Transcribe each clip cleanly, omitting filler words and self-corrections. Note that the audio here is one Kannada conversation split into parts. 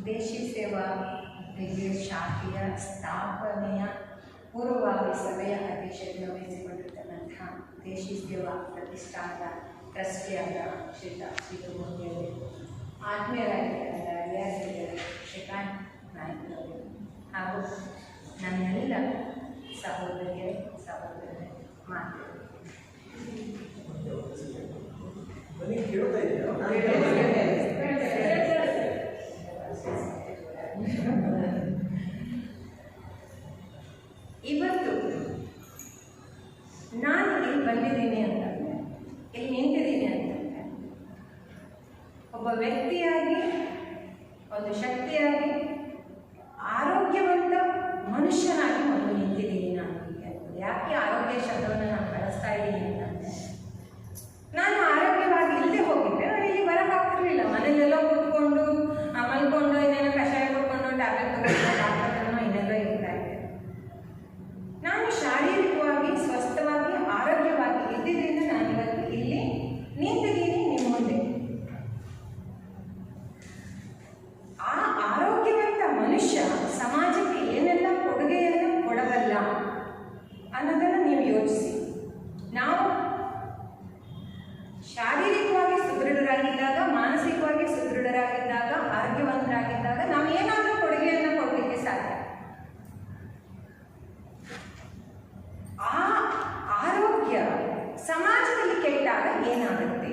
ದೇಶಿ ಸೇವಾ ಬ್ರಿಗೇಡ್ ಶಾಖೆಯ ಸ್ಥಾಪನೆಯ ಪೂರ್ವಭಾವಿ ಸಭೆಯ ಅಧ್ಯಕ್ಷತೆಯನ್ನು ವಹಿಸಿಕೊಂಡಿರ್ತಕ್ಕಂತಹ ದೇಶಿ ಸೇವಾ ಪ್ರತಿಷ್ಠಾನದ ಟ್ರಸ್ಟಿಯಾದ ಶ್ರೀಧರ್ಮೂರ್ತಿಯವರು, ಆತ್ಮೀಯರಾಗಿರ್ತಕ್ಕಂಥ ರಿಯಾಸಿಯವರು, ಶ್ರೀಕಾಂತ್ ನಾಯ್ಕರವರು ಹಾಗೂ ನನ್ನೆಲ್ಲ ಸಹೋದರಿಯರೇ ಸಹೋದರರೇ ಮಾತಾಡಿ. ಇವತ್ತು ನಾನು ಇಲ್ಲಿ ಬಂದಿದ್ದೀನಿ ಅಂತಂದರೆ, ಇಲ್ಲಿ ನಿಂತಿದ್ದೀನಿ ಅಂತಂದರೆ, ಒಬ್ಬ ವ್ಯಕ್ತಿಯಾಗಿ, ಒಂದು ಶಕ್ತಿಯಾಗಿ, ಆರೋಗ್ಯವಂತ ಮನುಷ್ಯನಾಗಿ ಮೊದಲು ನಿಂತಿದ್ದೀನಿ ನಾನು ಹೀಗೆ. ಯಾಕೆ ಆರೋಗ್ಯ ಶಬ್ದವನ್ನು ನಾನು ಬಳಸ್ತಾ ಇದ್ದೀನಿ ಅಂತಂದರೆ, ನಾನು ಆರೋಗ್ಯವಾಗಿ ಇಲ್ಲದೆ ಹೋಗಿದ್ದೆ ನಾನು ಇಲ್ಲಿ ಬರೋಕ್ಕಾಗ್ತಿರ್ಲಿಲ್ಲ. ಮನೆಯಲ್ಲೆಲ್ಲ ಕೂತ್ಕೊಂಡು ಮಲ್ಕೊಂಡು ಇನ್ನೇನೋ ಕಷಾಯ ಕೊಡ್ಕೊಂಡು ಟ್ಯಾಬ್ಲೆಟ್ ತಗೊಂಡು ಡಾಕ್ಟರ್ನೋ ಇನ್ನೆಲ್ಲೋ ಇರ್ತಾ ಇದ್ದೆ. ನಾನು ಶಾರೀರಿಕವಾಗಿ ಸ್ವಸ್ಥವಾಗಿ ಆರೋಗ್ಯವಾಗಿ ಇದ್ದಿದ್ದರಿಂದ ನಾನು ಇವತ್ತು ಇಲ್ಲಿ ನಿಂತಿದ್ದೀನಿ ನಿಮ್ಮ ಮುಂದೆ. ಆ ಆರೋಗ್ಯವಂತ ಮನುಷ್ಯ ಸಮಾಜಕ್ಕೆ ಏನೆಲ್ಲ ಕೊಡುಗೆಯನ್ನು ಕೊಡಬಲ್ಲ ಅನ್ನೋದನ್ನು ನೀವು ಯೋಚಿಸಿ. ನಾವು ಶಾರೀರಿಕವಾಗಿ ಸುದೃಢರಾಗಿದ್ದಾಗ, ಮಾನಸಿಕವಾಗಿ ಸುದೃಢರಾಗಿದ್ದಾಗ, ಆರೋಗ್ಯವಂತರಾಗಿದ್ದಾಗ ನಾವು ಏನಾದರೂ ಕೊಡುಗೆಯನ್ನು ಕೊಡಲಿಕ್ಕೆ ಸಾಧ್ಯ. ಆ ಆರೋಗ್ಯ ಸಮಾಜದಲ್ಲಿ ಕೆಟ್ಟಾಗ ಏನಾಗುತ್ತೆ?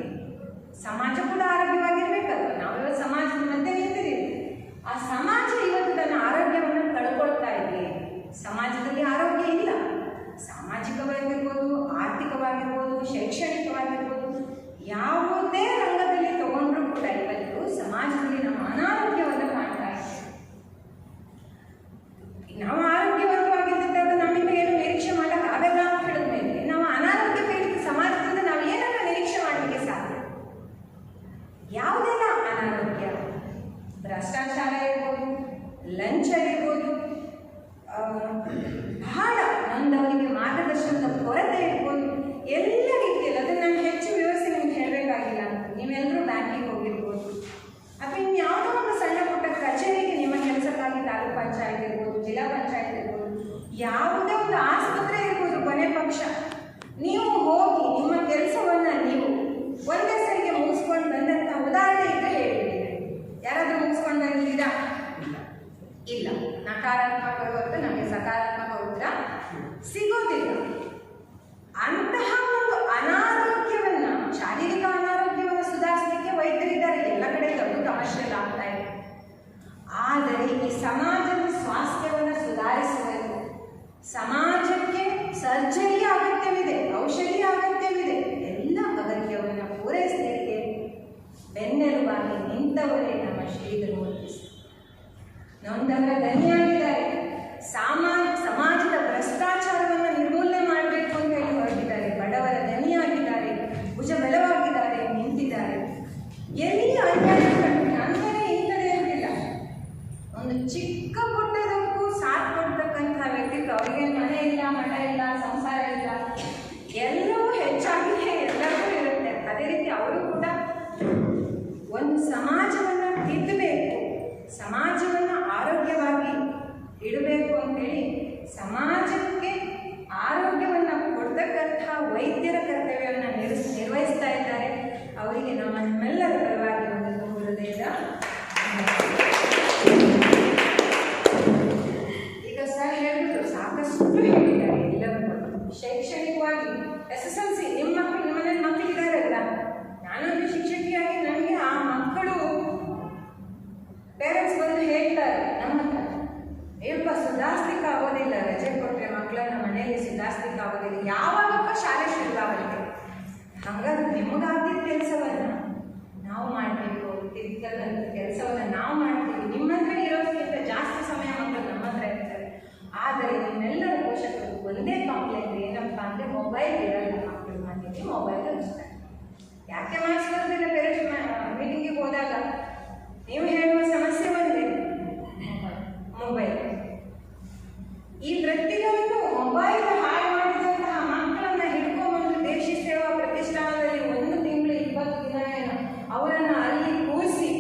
ಸಮಾಜ ಕೂಡ ಆರೋಗ್ಯವಾಗಿರ್ಬೇಕಲ್ವ? ನಾವಿವತ್ತು ಸಮಾಜದ ಮಧ್ಯೆ ನಿಂತಿದ್ದೀವಿ. ಆ ಸಮಾಜ ಇವತ್ತು ತನ್ನ ಆರೋಗ್ಯವನ್ನು ಕಳ್ಕೊಳ್ತಾ ಇದೆ. ಸಮಾಜದಲ್ಲಿ ಆರೋಗ್ಯ ಇಲ್ಲ. ಸಾಮಾಜಿಕವಾಗಿರ್ಬೋದು, ಆರ್ಥಿಕವಾಗಿರ್ಬೋದು, ಶೈಕ್ಷಣಿಕವಾಗಿರ್ಬೋದು, ಯಾವುದೇ ರಂಗದಲ್ಲಿ ತಗೊಂಡ್ರೂ ಕೂಡ ಇವತ್ತು ಸಮಾಜದಲ್ಲಿ ನಾವು ಅನಾರೋಗ್ಯವನ್ನು ಕಾಣ್ತಾ ಇದ್ದೇವೆ. ನಾವು ಆರೋಗ್ಯವಂತವಾಗಿದ್ದಾಗ ನಮ್ಮಿಂದ ಏನು ನಿರೀಕ್ಷೆ ಮಾಡೋಕ್ಕಾಗಲ್ಲ ಅಂತ ಹೇಳಿದ ಮೇಲೆ ನಾವು ಅನಾರೋಗ್ಯ ಪೀಡಿತ ಸಮಾಜದಿಂದ ನಾವು ಏನನ್ನ ನಿರೀಕ್ಷೆ ಮಾಡಲಿಕ್ಕೆ ಸಾಧ್ಯ? ಯಾವುದೆಲ್ಲ ಅನಾರೋಗ್ಯ? ಭ್ರಷ್ಟಾಚಾರ ಇರ್ಬೋದು, ಲಂಚ ಇರ್ಬೋದು, ಬಹಳ ನೊಂದವರಿಗೆ ಮಾರ್ಗದರ್ಶನದ ಕೊರತೆ ಇರ್ಬೋದು, ಎಲ್ಲ ರೀತಿಯಲ್ಲಿ. ಅದನ್ನು ನಾನು ಹೆಚ್ಚು ವಿವರಿಸಿ ನಿಮ್ಗೆ ಹೇಳಬೇಕಾಗಿಲ್ಲ ಅಂತ. ನೀವೆಲ್ಲರೂ ಬ್ಯಾಂಕಿಗೆ ಹೋಗಿರ್ಬೋದು, ಅಥವಾ ಇನ್ಯಾವುದೋ ಒಂದು ಸಣ್ಣ ಪುಟ್ಟ ಕಚೇರಿಗೆ ನಿಮ್ಮ ಕೆಲಸಕ್ಕಾಗಿ ತಾಲೂಕು ಪಂಚಾಯತ್ ಇರ್ಬೋದು, ಜಿಲ್ಲಾ ಪಂಚಾಯತ್ ಇರ್ಬೋದು, ಯಾವುದೇ ಒಂದು ಆಸ್ಪತ್ರೆ ಇರ್ಬೋದು, ಕೊನೆ ಪಕ್ಷ ನೀವು ಹೋಗಿ ನಿಮ್ಮ ಕೆಲಸವನ್ನು ನೀವು ಒಂದೇ ಸರಿಗೆ ಮುಗಿಸ್ಕೊಂಡು ಬಂದಂಥ ಉದಾಹರಣೆ ಈಗ ಹೇಳಿದ್ದೀರಿ. ಯಾರಾದರೂ ಮುಗಿಸ್ಕೊಂಡು ಬಂದಿದ್ದೀರಾ? ಇಲ್ಲ. ನಕಾರಾತ್ಮಕ ಹೊರತು ನಮಗೆ ಸಕಾರಾತ್ಮಕ ಉತ್ತರ ಸಿಗೋದಿಲ್ಲ. ಅಂತಹ ಒಂದು ಅನಾರೋಗ್ಯವನ್ನು, ಶಾರೀರಿಕ ಅನಾರೋಗ್ಯವನ್ನು ಸುಧಾರಿಸಲಿಕ್ಕೆ ವೈದ್ಯರಿದ್ದಾರೆ. ಎಲ್ಲ ಕಡೆ ದೊಡ್ಡ ಕಮರ್ಷಿಯಲ್ ಆಗ್ತಾ ಇದೆ. ಆದರೆ ಈ ಸಮಾಜದ ಸ್ವಾಸ್ಥ್ಯವನ್ನು ಸುಧಾರಿಸಬೇಕು. ಸಮಾಜಕ್ಕೆ ಸರ್ಜರಿಯ ಅಗತ್ಯವಿದೆ, ಔಷಧಿಯ ಅಗತ್ಯವಿದೆ. ಎಲ್ಲ ಅಗತ್ಯವನ್ನು ಪೂರೈಸಲಿಕ್ಕೆ ಬೆನ್ನೆಲುಬಾಗಿ ನಿಂತವರೇ ನಮ್ಮ ಶ್ರೀಧರ್ಮೂರ್ತಿ. ನೊಂದವರ ದನಿಯಾಗಿದ್ದಾರೆ. ಸಮಾಜದ ಭ್ರಷ್ಟಾಚಾರವನ್ನು ನಿರ್ಮೂಲನೆ ಮಾಡಬೇಕು ಅಂತ ಹೇಳಿ ಹೊರಟಿದ್ದಾರೆ. ಬಡವರ ದನಿಯಾಗಿದ್ದಾರೆ, ಭುಜ ಬಲವಾಗಿದ್ದಾರೆ, ನಿಂತಿದ್ದಾರೆ. ಎಲ್ಲಿ ಅನ್ಯಾಯ ಅಂತಲೇ ಇಂಥದೇ ಇರಲಿಲ್ಲ. ಒಂದು ಚಿಕ್ಕ ಪುಟ್ಟದಕ್ಕೂ ಸಾಥ್ ಕೊಡ್ತಕ್ಕಂಥ ವ್ಯಕ್ತಿತ್ವ. ಅವರಿಗೆ ಮನೆ ಇಲ್ಲ, ಮಠ ಇಲ್ಲ, ಸಂಸಾರ ಇಲ್ಲ, ಎಲ್ಲವೂ ಹೆಚ್ಚಾಗಿ ಎಲ್ಲರಿಗೂ ಇರುತ್ತೆ. ಅದೇ ರೀತಿ ಅವರು ಕೂಡ ಒಂದು ಸಮಾಜವನ್ನು ತಿದ್ದಬೇಕು, ಸಮಾಜವನ್ನು ಆರೋಗ್ಯವಾಗಿ ಇಡಬೇಕು ಅಂತೇಳಿ ಸಮಾಜಕ್ಕೆ ಆರೋಗ್ಯವನ್ನು ಕೊಡ್ತಕ್ಕಂಥ ವೈದ್ಯರ ಕರ್ತವ್ಯವನ್ನು ನಿರ್ವಹಿಸ್ತಾ ಇದ್ದಾರೆ. ಅವರಿಗೆ ನಮ್ಮೆಲ್ಲರ ಪರವಾಗಿ ಒಂದು ಹೃದಯದ ಈಗ ಸರ್ ಹೇಳಿದ್ರು, ಸಾಕಷ್ಟು ಹೇಳಿದ್ದಾರೆ ಎಲ್ಲರೂ. ಶೈಕ್ಷಣಿಕವಾಗಿ SSLC ನಿಮ್ಮ ಮಕ್ಕಳು, ನಿಮ್ಮ ಮನೇಲಿ ಮಕ್ಕಳಿದ್ದಾರಲ್ಲ, ನಾನೊಂದು ಶಿಕ್ಷಕಿಯಾಗಿ ನನಗೆ ಆ ಮಕ್ಕಳು ಪೇರೆಂಟ್ಸ್ ಬಂದು ಹೇಳ್ತಾರೆ ನಮ್ಮ ಹತ್ರ, ಏಪ್ಪ ಸುಧಾರಿಸ್ಲಿಕ್ಕೆ ಆಗೋದಿಲ್ಲ, ರಜೆ ಕೊಟ್ಟರೆ ಮಕ್ಕಳನ್ನ ಮನೆಯಲ್ಲಿ ಸುಧಾರಿಸ್ಲಿಕ್ಕೆ ಆಗೋದಿಲ್ಲ, ಯಾವಾಗಪ್ಪ ಶಾಲೆ ಶುರುವಾಗುತ್ತೆ? ಹಾಗಾಗಿ ನಿಮಗಾಗಿದ್ದ ಕೆಲಸವನ್ನು ನಾವು ಮಾಡಬೇಕು, ತಿದ್ದದಂಥ ಕೆಲಸವನ್ನು ನಾವು ಮಾಡ್ತೀವಿ. ನಿಮ್ಮ ಹತ್ರ ಇರೋದಕ್ಕಿಂತ ಜಾಸ್ತಿ ಸಮಯ ಮಕ್ಕಳು ನಮ್ಮ ಹತ್ರ ಇರ್ತಾರೆ. ಆದರೆ ನಿಮ್ಮೆಲ್ಲರ ಪೋಷಕರು ಒಂದೇ ಕಂಪ್ಲೇಂಟ್ ಏನಪ್ಪ ಅಂದರೆ, ಮೊಬೈಲ್ ಇರಲ್ಲ ಮಕ್ಕಳು ಮನೆಯಲ್ಲಿ, ಮೊಬೈಲ್ ಇರ್ತಾರೆ. ಯಾಕೆ ಮಾಡಿಸ್ಕೊಳ್ಳೋದಿಲ್ಲ? ಪೇರೆಂಟ್ಸ್ ಮೀಟಿಂಗಿಗೆ ಹೋದಾಗ ನೀವು ಹೇಳುವ ಸಮಸ್ಯೆ ಒಂದೇ, ಮೊಬೈಲ್. ಈ ವೃತ್ತಿಗಂತೂ ಮೊಬೈಲ್ ಹಾಳು ಮಾಡಿದಂತಹ ಮಕ್ಕಳನ್ನು ಹಿಡ್ಕೊಂಡ್ಬಂದು ದೇಶಿ ಸೇವಾ ಪ್ರತಿಷ್ಠಾನದಲ್ಲಿ 1 ತಿಂಗಳು 20 ದಿನ ಅವರನ್ನು ಅಲ್ಲಿ ಕೂರಿಸಿ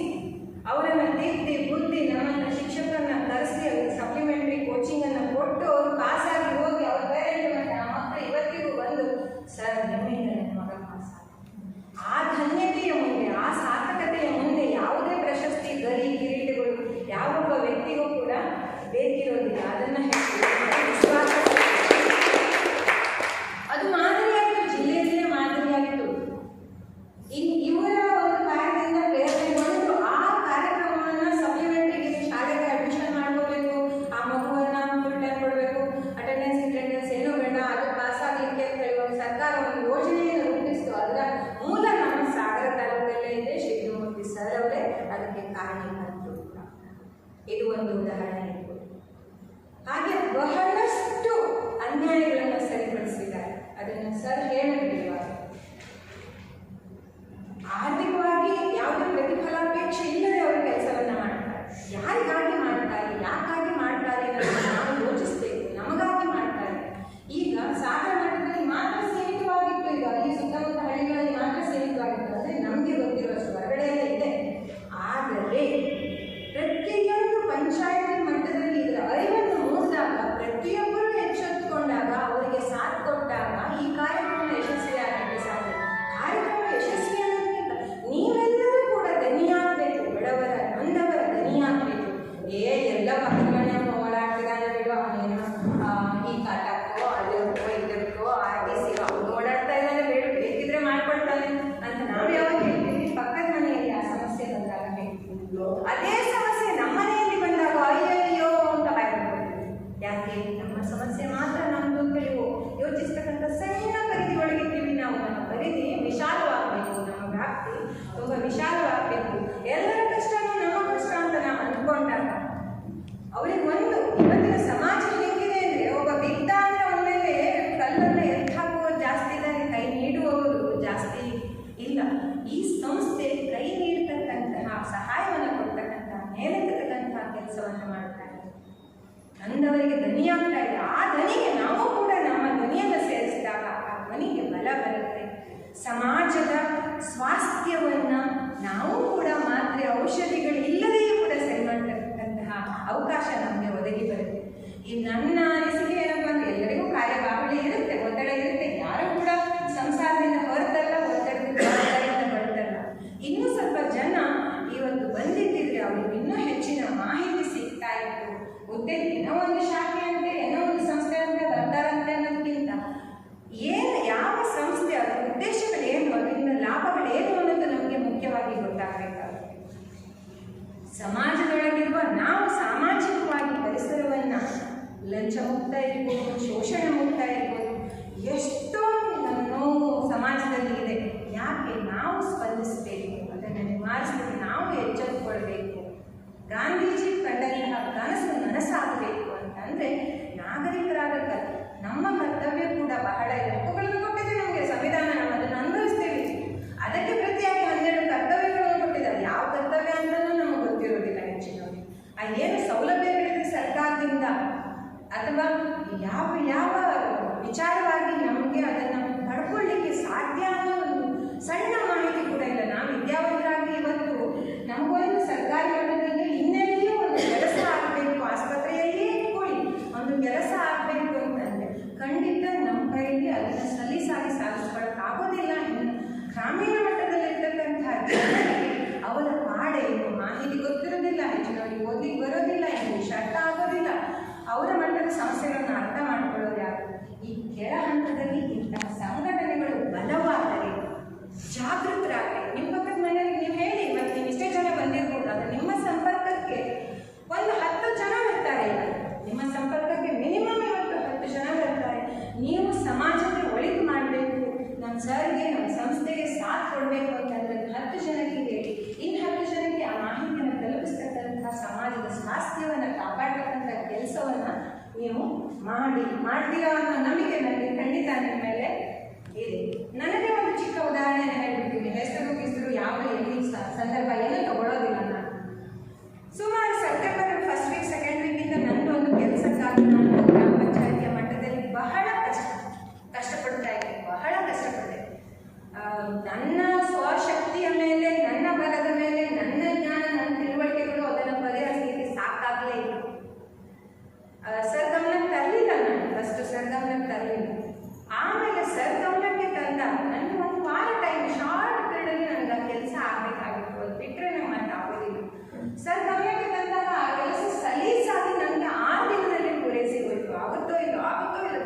ಒಂದು ಉದಾಹರಣೆ ಇತ್ತು. ಹಾಗೆ ಬಹಳಷ್ಟು ಅನ್ಯಾಯಗಳನ್ನು ಸರಿಪಡಿಸಿದ್ದಾರೆ. ಅದನ್ನು ಸರ್ ಹೇಳಲಿಲ್ಲ. ಆರ್ಥಿಕವಾಗಿ ಯಾವುದೇ ಪ್ರತಿಫಲಾಪೇಕ್ಷೆ ಇಲ್ಲದೆ ಅವರು ಕೆಲಸವನ್ನ ಮಾಡ್ತಾರೆ. ಯಾರಿಗಾಗಿ ಮಾಡ್ತಾರೆ, ಯಾಕಾಗಿ ಮಾಡ್ತಾರೆ ಅನ್ನೋದನ್ನು ನಾವು ಯೋಚಿಸಬೇಕು. ನಮಗಾಗಿ ಮಾಡ್ತಾರೆ. ಈಗ ಸಾಗರ ಮಟ್ಟದಲ್ಲಿ ಮಾತ್ರ ಸೀಮಿತವಾಗಿತ್ತು. ಈಗ ಈ ಸುತ್ತಮುತ್ತ ಹಳ್ಳಿಗಳಲ್ಲಿ ಮಾತ್ರ ಸೀಮಿತವಾಗಿತ್ತು. ಅಂದರೆ ನಮಗೆ ಗೊತ್ತಿರುವಷ್ಟು ಹೊರಗಡೆ ಎಲ್ಲ ಇದೆ. ಆದರೆ ಪ್ರತಿಯೊಂದು ಪಂಚಾಯತ್ ಮಟ್ಟದಲ್ಲಿ ಇದರ ಅರಿವನ್ನು ಮೂಡಿದಾಗ, ಪ್ರತಿಯೊಬ್ಬರು ಎಚ್ಚೆತ್ತುಕೊಂಡಾಗ, ಅವರಿಗೆ ಸಾಥ್ ಕೊಟ್ಟಾಗ ಈ ಕಾರ್ಯಕ್ರಮ ಯಶಸ್ವಿಯಾಗಲಿಕ್ಕೆ ಸಾಧ್ಯ. ಕಾರ್ಯಕ್ರಮ ಯಶಸ್ವಿ ಅನ್ನೋದಕ್ಕಿಂತ ನೀವೆಲ್ಲರೂ ಕೂಡ ದನಿಯಾಗಬೇಕು. ಬಡವರ ನೊಂದವರ ದನಿಯಾಗಬೇಕು. ಎಲ್ಲ ಪಕ್ಕದ ಮನೆಯನ್ನು ಓಡಾಡ್ತಿದ್ದಾನೆ ಬಿಡು, ಈ ಕಾಟಕ್ಕೋ ಅದಕ್ಕೋ ಇದಕ್ಕೋ RTC ಅವ್ನು ಓಡಾಡ್ತಾ ಇದ್ದಾನೆ ಬೇಡ, ಬೇಕಿದ್ರೆ ಮಾಡ್ಕೊಳ್ತಾನೆ ಅಂತ ನಾವು ಯಾವಾಗ ಹೇಳ್ತೀವಿ? ಪಕ್ಕದ ಮನೆಯಲ್ಲಿ ಆ ಸಮಸ್ಯೆ ಬಂದಾಗ ಹೇಳ್ತೀವಿ. ಅದೇ ಸಮಸ್ಯೆ ನಮ್ಮ ಮನೆಯಲ್ಲಿ ಬಂದಾಗ ಅಯ್ಯಯ್ಯೋ ಅಂತ ಬಾಯ್ಕೊಳ್ತೀವಿ. ಯಾಕೆ? ನಮ್ಮ ಸಮಸ್ಯೆ ಮಾತ್ರ ನಮ್ಮದು ಅಂತ ಯೋಚಿಸ್ತಕ್ಕಂಥ ಸಣ್ಣ ಪರಿಧಿ ಒಳಗಿದ್ದೀವಿ ನಾವು. ನಮ್ಮ ಪರಿಧಿ ವಿಶಾಲವಾಗಬೇಕು, ನಮ್ಮ ವ್ಯಾಪ್ತಿ ತುಂಬ ವಿಶಾಲವಾಗಬೇಕು. ಎಲ್ಲರ ಕಷ್ಟನೂ ನಮ್ಮ ಕಷ್ಟ ಅಂತ ನಾವು ಅಂದ್ಕೊಂಡಾಗ ಅವ್ರಿಗೆ ಒಂದು ಇವತ್ತಿನ ಸಮಾಜ ಹೇಗಿದೆ ಅಂದರೆ, ಒಬ್ಬ ಬಿದ್ದ ಅಂದರೆ ಅವನ ಮೇಲೆ ಕಲ್ಲನ್ನು ಎತ್ತು ಹಾಕುವವರು ಜಾಸ್ತಿ ಇದ್ದಾರೆ, ಕೈ ನೀಡುವವರು ಜಾಸ್ತಿ ಇಲ್ಲ. ಈ ಸಂಸ್ಥೆ ಕೈ ನೀಡತಕ್ಕಂತಹ, ಸಹಾಯವನ್ನು ಕೊಡ್ತಕ್ಕಂತಹ, ಮೇಲೆತ್ತಕ್ಕಂತಹ ಕೆಲಸವನ್ನು ಮಾಡ್ತಾ ಇದೆ. ಅಂದವರಿಗೆ ಧ್ವನಿಯಾಗ್ತಾ ಇದೆ. ಆ ಧ್ವನಿಗೆ ನಾವು ಕೂಡ ನಮ್ಮ ಧ್ವನಿಯನ್ನು ಸೇರಿಸಿದಾಗ ಆ ಧ್ವನಿಗೆ ಬಲ ಬರುತ್ತೆ. ಸಮಾಜದ ಸ್ವಾಸ್ಥ್ಯವನ್ನು ನಾವು ಕೂಡ ಮಾತ್ರೆ ಔಷಧಿಗಳಿಲ್ಲದೆಯೂ ಕೂಡ ಸರಿ ಮಾಡತಕ್ಕಂತಹ ಅವಕಾಶ ನಮಗೆ ಒದಗಿ ಬರುತ್ತೆ. ಈ ನನ್ನ ಅನಿಸಿಕೆ ಏನಪ್ಪ ಅಂದರೆ, ಎಲ್ಲರಿಗೂ ಕಾರ್ಯಬಾಹುಳ್ಯ ಇರುತ್ತೆ, ಒತ್ತಡ ಇರುತ್ತೆ. ಯಾರು ಕೂಡ ಸಂಸಾರದಿಂದ ಹೊರತಲ್ಲ, ಒತ್ತಡದಿಂದ ಬರ್ತಲ್ಲ. ಇನ್ನೂ ಸ್ವಲ್ಪ ಜನ ಇವತ್ತು ಬಂದಿದ್ದಿದ್ರೆ ಅವ್ರಿಗೆ ಇನ್ನೂ ಹೆಚ್ಚಿನ ಮಾಹಿತಿ ಸಿಗ್ತಾ ಇತ್ತು. ಉದ್ದೇಶ ಏನೋ ಒಂದು ಶಾಖೆ ಅಂತೆ, ಏನೋ ಒಂದು ಸಂಸ್ಥೆ ಅಂತ ಬರ್ತಾರಂತೆ ಅನ್ನೋದಕ್ಕಿಂತ ಯಾವ ಸಂಸ್ಥೆ, ಅದರ ಉದ್ದೇಶಗಳೇನು, ಅದರಿಂದ ಲಾಭಗಳೇನು ಅನ್ನೋದು ನಮಗೆ ಮುಖ್ಯವಾಗಿ ಗೊತ್ತಾಗಬೇಕಾಗುತ್ತೆ. ಸಮಾಜದೊಳಗಿರುವ ನಾವು ಸಾಮಾಜಿಕವಾಗಿ ಪರಿಸರವನ್ನು ಲಂಚ ಮುಕ್ತ ಇರ್ಬೋದು, ಶೋಷಣೆ ಮುಕ್ತ ಇರ್ಬೋದು, ಎಷ್ಟೊಂದು ನೋವು ಸಮಾಜದಲ್ಲಿ ಇದೆ. ಯಾಕೆ? ನಾವು ಸ್ಪಂದಿಸಬೇಕು, ಅದನ್ನು ನಿವಾರಿಸಲಿಕ್ಕೆ ನಾವು ಎಚ್ಚೆತ್ತುಕೊಳ್ಬೇಕು. ಗಾಂಧೀಜಿ ಕಂಡಂತಹ ಕನಸು ನನಸಾಗಬೇಕು ಅಂತಂದರೆ ನಾಗರಿಕರಾದ ನಮ್ಮ ಕರ್ತವ್ಯ ಕೂಡ ಬಹಳ ಇದೆ. ಹಕ್ಕುಗಳನ್ನು ಕೊಟ್ಟಿದೆ ನಮಗೆ ಸಂವಿಧಾನ, ನಾವು ಅದನ್ನು ಅನುಭವಿಸ್ತೇವೆ. ಅದಕ್ಕೆ ಪ್ರತಿಯಾಗಿ 12 ಕರ್ತವ್ಯಗಳನ್ನು ಕೊಟ್ಟಿದ್ದಾರೆ. ಯಾವ ಕರ್ತವ್ಯ ಅಂತಲೂ ನಮಗೆ ಗೊತ್ತಿರೋದಿಲ್ಲ ಹೆಚ್ಚಿನವರಿಗೆ. ಆ ಏನು ಸೌಲಭ್ಯಗಳಿದೆ ಸರ್ಕಾರದಿಂದ ಅಥವಾ ಯಾವ ಯಾವ ವಿಚಾರವಾಗಿ ನಮಗೆ ಅದನ್ನು ಪಡ್ಕೊಳ್ಳಿಕ್ಕೆ ಸಾಧ್ಯ ಅನ್ನೋ ಒಂದು ಸಣ್ಣ ಮಾಹಿತಿ ಕೂಡ ಇಲ್ಲ. ನಾವು ವಿದ್ಯಾವಂತರಾಗಿ ಇವತ್ತು ನಮಗೊಂದು ಸರ್ಕಾರಿ ಮಟ್ಟದಲ್ಲಿ ಇನ್ನೆಲ್ಲಿಯೂ ಒಂದು ಕೆಲಸ ಆಗಬೇಕು, ಆಸ್ಪತ್ರೆಯಲ್ಲಿಯೇ ಇಟ್ಕೊಳ್ಳಿ, ಒಂದು ಕೆಲಸ ಆಗಬೇಕು ಅಂತಂದರೆ ಖಂಡಿತ ನಮ್ಮ ಕೈಯಲ್ಲಿ ಅದನ್ನು ಸಲೀಸಾಗಿ ಸಾಧಿಸ್ಕೊಳ್ಳೋಕ್ಕಾಗೋದಿಲ್ಲ. ಇನ್ನು ಗ್ರಾಮೀಣ ಮಟ್ಟದಲ್ಲಿರ್ತಕ್ಕಂತಹ ಜನರಿಗೆ ಅವರ ಪಾಡೇನು ಮಾಹಿತಿ ಗೊತ್ತಿರೋದಿಲ್ಲ, ಹೆಚ್ಚಿನವರಿಗೆ ಓದಲಿಕ್ಕೆ ಬರೋದಿಲ್ಲ, ಇಂಗ್ಲೀಷ್ ಅರ್ಥ ಆಗೋದಿಲ್ಲ. ಅವರ ಮಟ್ಟದ ಸಮಸ್ಯೆಗಳನ್ನು ಅರ್ಥ ಮಾಡಿಕೊಳ್ಳೋದು ಯಾರು? ಈ ಕೆಳ ಹಂತದಲ್ಲಿ ಇಂತಹ ಸಂಘಟನೆಗಳು ಬಲವಾದರೆ, ಜಾಗೃತರಾಗಲಿ. ನಿಮ್ಮ ಪಕ್ಕದ ಮನೆಯಲ್ಲಿ ನೀವು ಹೇಳಿ, ಮತ್ತು ನೀವು ಇಷ್ಟೇ ಜನ ಬಂದಿರ್ಬೋದು, ಅದು ನಿಮ್ಮ ಸಂಪರ್ಕಕ್ಕೆ ಒಂದು 10 ಜನ ಬರ್ತಾರೆ. ನಿಮ್ಮ ಸಂಪರ್ಕಕ್ಕೆ ಮಿನಿಮಮ್ ಇವತ್ತು 10 ಜನ ಬರ್ತಾರೆ. ನೀವು ಸಮಾಜಕ್ಕೆ ಒಳಿತು ಮಾಡಬೇಕು, ನಮ್ಮ ಸರ್ಗೆ, ನಮ್ಮ ಸಂಸ್ಥೆಗೆ ಸಾಥ್ ಕೊಡಬೇಕು ಅಂತಂದರೆ 10 ಜನಕ್ಕೆ ಹೇಳಿ. ಇನ್ನು 10 ಜನಕ್ಕೆ ಆ ಮಾಹಿತಿಯನ್ನು ತಲುಪಿಸ್ತಕ್ಕಂಥ ಸಮಾಜದ ಸ್ವಾಸ್ಥ್ಯವನ್ನು ಕಾಪಾಡ್ತಕ್ಕಂಥ ಕೆಲಸವನ್ನು ನೀವು ಮಾಡ್ತೀರಾ ಅನ್ನೋ ನಂಬಿಕೆ ನನಗೆ ಖಂಡಿತ ನಿಮ್ಮ ಮೇಲೆ ಇದೆ. ನನಗೆ ಒಂದು ಚಿಕ್ಕ ಉದಾಹರಣೆ ಹೇಳ್ಬಿಡ್ತೀನಿ. ಹೆಸರು ಯಾವ ಎಲ್ಲಿ ಸಂದರ್ಭ ಏನೂ ತಗೊಳ್ಳೋದಿಲ್ಲ. ನಾನು ಸುಮಾರು ಸೆಪ್ಟೆಂಬರ್ 1st ವೀಕ್ 2nd ವೀಕಿಂದ ನಂದು ಒಂದು ಕೆಲಸಕ್ಕಾಗಿ ನಾನು ಗ್ರಾಮ ಪಂಚಾಯಿತಿಯ ಮಟ್ಟದಲ್ಲಿ ಬಹಳ ಕಷ್ಟಪಡ್ತಾ ಇದ್ದೆ. ಬಹಳ ಕಷ್ಟಪಟ್ಟೆ. ನನ್ನ ಸ್ವಶಕ್ತಿಯ ಮೇಲೆ, ನನ್ನ ಬಲದ ಮೇಲೆ, ನನ್ನ ಜ್ಞಾನ, ನನ್ನ ತಿಳುವಳಿಕೆಗಳು ಅದನ್ನು ಪರಿಹರಿಸಲಿಕ್ಕೆ ಸಾಕಾಗಲೇ ಇಲ್ಲ. ಸರ್ ಗಮನಕ್ಕೆ ತರಲಿಲ್ಲ. ನಾನು ಫಸ್ಟ್ ಸರ್ ಗಮನಕ್ಕೆ ತರಲಿಲ್ಲ. ಆಮೇಲೆ ಸರ್ ಗಮನಕ್ಕೆ ತಂದಾಗ ನನಗೆ ಒಂದು ವಾರ ಟೈಮ್, ಶಾರ್ಟ್ ಪೀರಿಯಡಲ್ಲಿ ನನಗೆ ಆ ಕೆಲಸ ಆಗಬೇಕಾಗಿತ್ತು. ಅದು ಬಿಟ್ಟರೆ ನಂಗೆ ಮತ್ತೆ ಆಗೋದಿಲ್ಲ. ಸರ್ ಗಮನಕ್ಕೆ ತಂದಾಗ ಆ ಕೆಲಸ ಸಲೀಸಾಗಿ ನನಗೆ 6 ದಿನದಲ್ಲಿ ಪೂರೈಸಿ ಹೋಯಿತು. ಆಗುತ್ತೋ ಇಲ್ಲ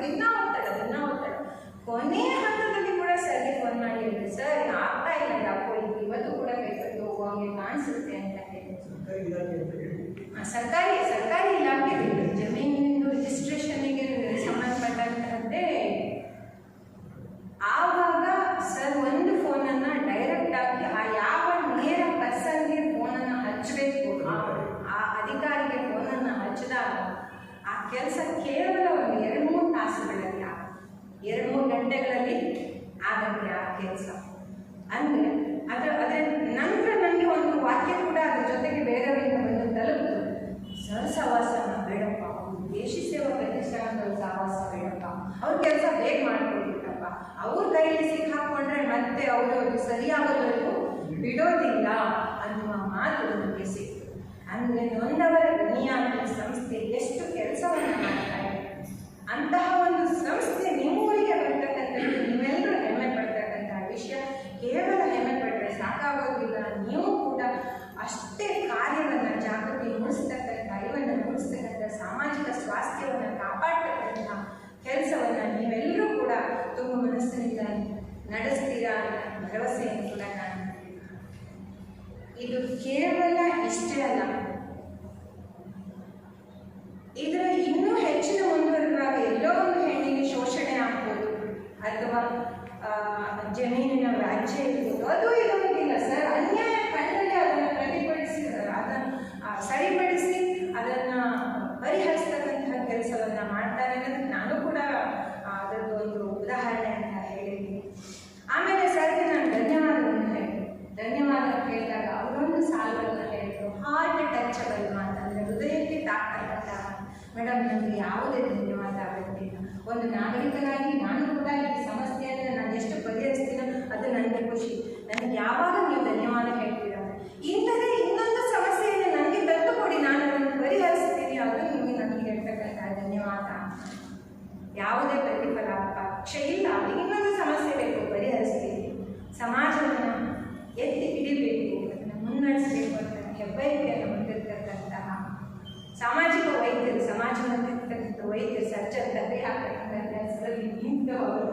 ದಿನ ಒತ್ತಡ. ಕೊನೆಯ ಹಂತದಲ್ಲಿ ಕೂಡ ಸರ್ಗೆ ಫೋನ್ ಮಾಡಿ ಹೇಳಿದೆ, ಸರ್ ಆಗ್ತಾ ಇಲ್ಲ ಯಾಕೋ, ಇವತ್ತು ಕೂಡ ಕೈಪಟ್ಟು ಹೋಗುವಂಗೆ ಕಾಣಿಸುತ್ತೆ ಅಂತ ಹೇಳಿ. ಸರ್ಕಾರಿ ಇಲಾಖೆ ಜಮೀನಿನ ರಿಜಿಸ್ಟ್ರೇಷನ್ಗೆ ಸಂಬಂಧಪಟ್ಟಂತೆ ಆವಾಗ ಸರ್ ಒಂದು ಫೋನನ್ನು ಡೈರೆಕ್ಟ್ ಆಗಿ ಆ ಯಾವ ನೇರ ಪರ್ಸನ್ಗೆ ಫೋನನ್ನು ಹಚ್ಚಬೇಕು, ಆ ಅಧಿಕಾರಿಗೆ ಫೋನನ್ನು ಅಂದರೆ ಅದರ ನಂತರ ನನಗೆ ಒಂದು ವಾಕ್ಯ ಕೂಡ ಅದ್ರ ಜೊತೆಗೆ ಬೇರೆಯವರಿಂದ ಬಂದು ತಲುಪಿತು. ಸಹಸವಾಸ ಬೇಡಪ್ಪ, ದೇಶಿ ಸೇವಾ ಪ್ರತಿಷ್ಠಾನದ ಸಹವಾಸ ಬೇಡಪ್ಪ, ಅವ್ರ ಕೆಲಸ ಬೇಗ ಮಾಡ್ಕೊಡ್ಬೇಕಪ್ಪ, ಅವ್ರ ಕೈಯಲ್ಲಿ ಸಿಕ್ಕಾಕೊಂಡ್ರೆ ಮತ್ತೆ ಅವರು ಅದು ಸರಿಯಾಗೋವರೆಗೂ ಬಿಡೋದಿಲ್ಲ ಅನ್ನುವ ಮಾತು ನನಗೆ ಸಿಕ್ತು. ಅಂದರೆ ನೊಂದವರ ಧ್ವನಿಯಾದ ಸಂಸ್ಥೆ ಎಷ್ಟು ಕೆಲಸವನ್ನು ಮಾಡ್ತಾ ಇದೆ. ಅಂತಹ ಒಂದು ಸಂಸ್ಥೆ ನಿಮ್ಮೂರಿಗೆ ಬರ್ತಕ್ಕಂಥದ್ದು ನೀವೆಲ್ಲರೂ ಹೆಮ್ಮೆ ಪಡ್ತಕ್ಕಂಥ ವಿಷಯ. ಕೇವಲ ಹೆಮ್ಮೆ ಪಟ್ಟರೆ ಸಾಕಾಗೋದಿಲ್ಲ, ನೀವು ಕೂಡ ಅಷ್ಟೇ ಕಾರ್ಯವನ್ನು ಜಾಗೃತಿ ಮೂಡಿಸ್ತಕ್ಕಂಥ ಅರಿವನ್ನು ಮೂಡಿಸ್ತಕ್ಕಂಥ ಸಾಮಾಜಿಕ ಸ್ವಾಸ್ಥ್ಯವನ್ನು ಕಾಪಾಡ್ತಕ್ಕಂಥ ಕೆಲಸವನ್ನು ನೀವೆಲ್ಲರೂ ಕೂಡ ತುಂಬ ಮನಸ್ಸಿನಿಂದ ನಡೆಸ್ತೀರಾ ಅನ್ನೋ ಭರವಸೆಯನ್ನು ಕೂಡ ನಾನು ಇದು ಕೇವಲ ಇಷ್ಟೇ ಅಲ್ಲ, ಇದರ ಇನ್ನೂ ಹೆಚ್ಚಿನ ಮುಂದುವರೆದಾಗ ಎಲ್ಲೋ ಒಂದು ಹೆಣ್ಣಿಗೆ ಶೋಷಣೆ ಆಗ್ಬೋದು ಅಥವಾ ಜಮೀನಿನ ವ್ಯಾಜ್ಯ ಇರ್ಬೋದು, ಅದು ಇರೋದಿಲ್ಲ ಸರ್. ಅನ್ಯಾಯ ಕಂಡಲ್ಲಿ ಅದನ್ನು ಪ್ರತಿಭಟಿಸಿ ಅದನ್ನು ಸರಿಪಡಿಸಿ ಅದನ್ನು ಪರಿಹರಿಸ್ತಕ್ಕಂತಹ ಕೆಲಸವನ್ನು ಮಾಡ್ತಾರೆ ಅನ್ನೋದಕ್ಕೆ ನಾನು ಕೂಡ ಅದರದ್ದು ಒಂದು ಉದಾಹರಣೆ ಅಂತ ಹೇಳಿದ್ದೀನಿ. ಆಮೇಲೆ ಸರ್ಗೆ ನಾನು ಧನ್ಯವಾದವನ್ನು ಹೇಳಿದೆ. ಧನ್ಯವಾದ ಹೇಳಿದಾಗ ಅವರೊಂದು ಸಾಲವನ್ನು ಹೇಳಿದರು, ಹಾರ್ಟ್ ಟಚಬಲ್ ಮಾತಂದರೆ ಹೃದಯಕ್ಕೆ ತಾಕತಕ್ಕಂಥ. ಮೇಡಮ್, ನನಗೆ ಯಾವುದೇ ಧನ್ಯವಾದ ಆಗುತ್ತಿಲ್ಲ. ಒಂದು ನಾಗರಿಕನಾಗಿ ನಾನು ಕೂಡ ಈ ಸಮಸ್ಯೆಯನ್ನು ನಾನು ಎಷ್ಟು ಪರಿಹರಿಸ್ತೀನೋ ಅದು ನನಗೆ ಖುಷಿ. ನನಗೆ ಯಾವಾಗ ನೀವು ಧನ್ಯವಾದ ಹೇಳ್ತೀರ, ಇಂಥದೇ ಇನ್ನೊಂದು ಸಮಸ್ಯೆಯನ್ನು ನನಗೆ ತಂದು ಕೊಡಿ, ನಾನು ಅದನ್ನು ಪರಿಹರಿಸ್ತೀನಿ, ಅದು ನಿಮಗೆ ನನಗೆ ಹೇಳ್ತಕ್ಕಂಥ ಧನ್ಯವಾದ. ಯಾವುದೇ ಪ್ರತಿಫಲ ಪಕ್ಷ ಇಲ್ಲ, ಅವರಿಗೆ ಇನ್ನೊಂದು ಸಮಸ್ಯೆ ಬೇಕು, ಪರಿಹರಿಸ್ತೀನಿ. ಸಮಾಜವನ್ನು ಎತ್ತಿ ಹಿಡಿಬೇಕು, ಅದನ್ನು ಮುನ್ನಡೆಸಬೇಕು ಅಂತ ಹೆಬ್ಬಯಕೆಯನ್ನು ಹೊಂದಿರತಕ್ಕಂತಹ ಸಾಮಾಜಿಕ ವೈದ್ಯರು, ಸಮಾಜವನ್ನು ತಿರ್ತಕ್ಕಂಥ ವೈದ್ಯರು, ಸರ್ಜನ್ ಕತೆ ಹಾಕತಕ್ಕಂಥ ಕೆಲಸದಲ್ಲಿ ನಿಂತವರು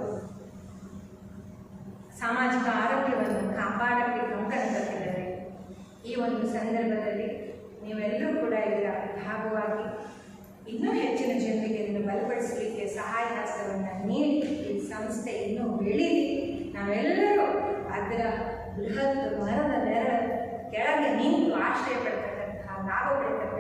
ಸಾಮಾಜಿಕ ಆರೋಗ್ಯವನ್ನು ಕಾಪಾಡಕ್ಕೆ ಕಂಕಣ ಕಟ್ಟಿದ್ದಾರೆ. ಈ ಒಂದು ಸಂದರ್ಭದಲ್ಲಿ ನೀವೆಲ್ಲರೂ ಕೂಡ ಇದರ ಭಾಗವಾಗಿ ಇನ್ನೂ ಹೆಚ್ಚಿನ ಜನರಿಗೆ ಇದನ್ನು ಬಲಪಡಿಸಲಿಕ್ಕೆ ಸಹಾಯ ಹಸ್ತವನ್ನು ನೀಡಿ ಈ ಸಂಸ್ಥೆ ಇನ್ನೂ ಬೆಳೀಲಿ. ನಾವೆಲ್ಲರೂ ಅದರ ಬೃಹತ್ ಮರದ ನೆರಳ ಕೆಳಗೆ ನಿಂತು ಆಶ್ರಯ ಪಡ್ತಕ್ಕಂತಹ ಲಾಭ ಪಡ್ತಕ್ಕಂಥ